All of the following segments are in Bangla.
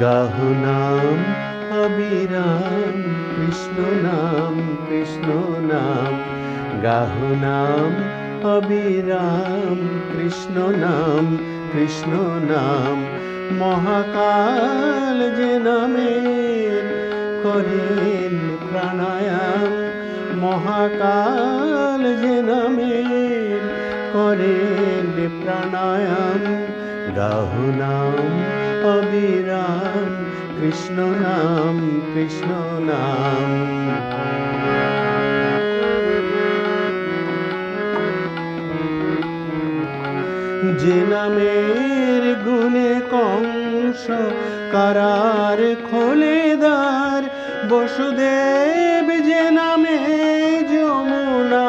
গাহো নাম অবিরাম, কৃষ্ণ নাম কৃষ্ণ নাম। গাহো নাম অবিরাম, কৃষ্ণ নাম কৃষ্ণ নাম। মহাকাল যে নামের করেন প্রাণায়াম, মহাকাল যে নামের করেন প্রাণায়াম। গাহো নাম অবিরাম, কৃষ্ণ নাম কৃষ্ণ নাম। যে নামের গুণে কংস কারার খোলে দ্বার, বসুদেব যে নামে যমুনা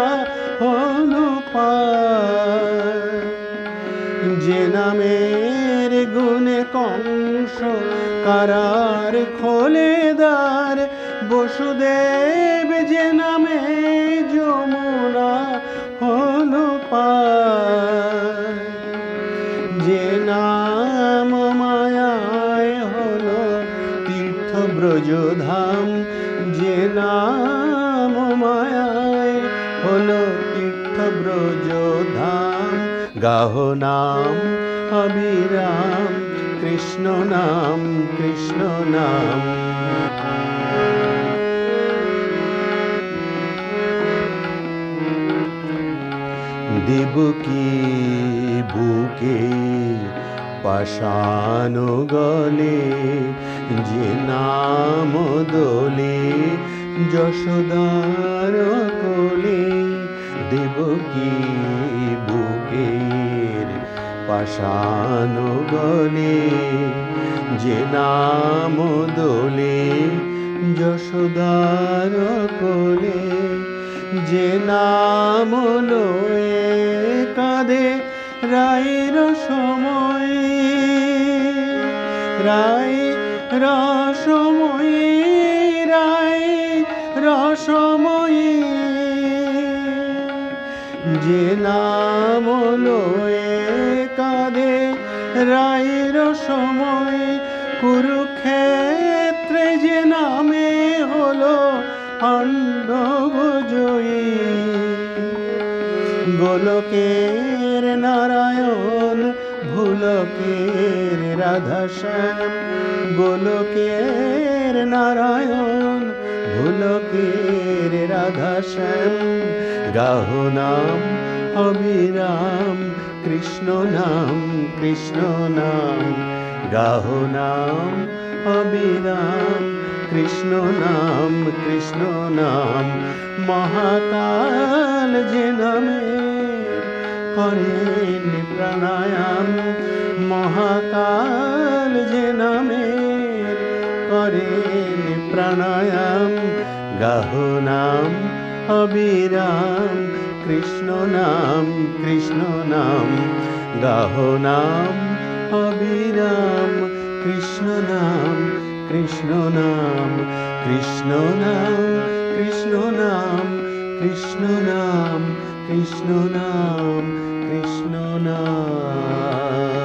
হলো পার। যে নামের গুণে কংস কারার খোলে দ্বার, বসুদেব যে নামে যমুনা হলো পার। যে নাম মায়ায় হলো তীর্থ ব্রজধাম, যে নাম মায়ায় হলো তীর্থ ব্রজধাম। গাহো নাম অবিরাম, কৃষ্ণ নাম কৃষ্ণ নাম। দেবকী বুকে পাষাণ গলে, যে নাম দোলে যশোদার কোলে। দেবকী বুকের পাষাণ গলে, যে নাম দোলে যশোদার কোলে। যে নাম লয়ে কাঁদে রায়ের সময়, রায় রসময়, রায় রসময়। যে নাম লয়ে কাঁদে রায়ের সময়, কুরুক্ষেত্রে যে নামে হলো পাণ্ডব জয়ী। গোলকের নারায়ণ, ভুলকের রাধাশ্যাম। গোলকের নারায়ণ, ভুলকের রাধাশ্যাম। গাহো নাম অবিরাম, কৃষ্ণ নাম কৃষ্ণ নাম। গাহো নাম অবিরাম, কৃষ্ণ নাম কৃষ্ণ নাম। মহাকাল যে নামের করেন প্রাণায়াম, মহাকাল যে নামের করেন প্রাণায়াম। গাহো নাম অবিরাম, কৃষ্ণ নাম কৃষ্ণ নাম। গাহো নাম অবিরাম, কৃষ্ণ নাম কৃষ্ণ নাম। কৃষ্ণ নাম কৃষ্ণ নাম, কৃষ্ণ নাম কৃষ্ণ নাম, কৃষ্ণ নাম।